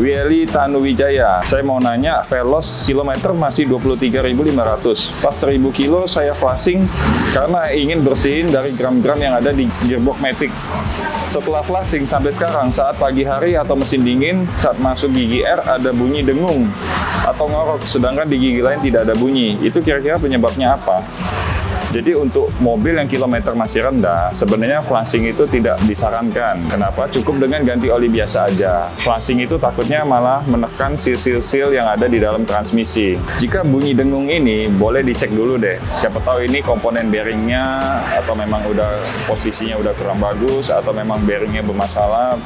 Willy Tanuwijaya. Saya mau nanya, velos kilometer masih 23.500. Pas 1000 kilo saya flashing karena ingin bersihin dari gram-gram yang ada di gearbox Matic. Setelah flashing sampai sekarang, saat pagi hari atau mesin dingin, saat masuk gigi R ada bunyi dengung atau ngorok, sedangkan di gigi lain tidak ada bunyi. Itu kira-kira penyebabnya apa? Jadi untuk mobil yang kilometer masih rendah, sebenarnya flashing itu tidak disarankan. Kenapa? Cukup dengan ganti oli biasa aja. Flashing itu takutnya malah menekan seal yang ada di dalam transmisi. Jika bunyi dengung ini, boleh dicek dulu deh. Siapa tahu ini komponen bearingnya, atau memang udah posisinya udah kurang bagus, atau memang bearingnya bermasalah.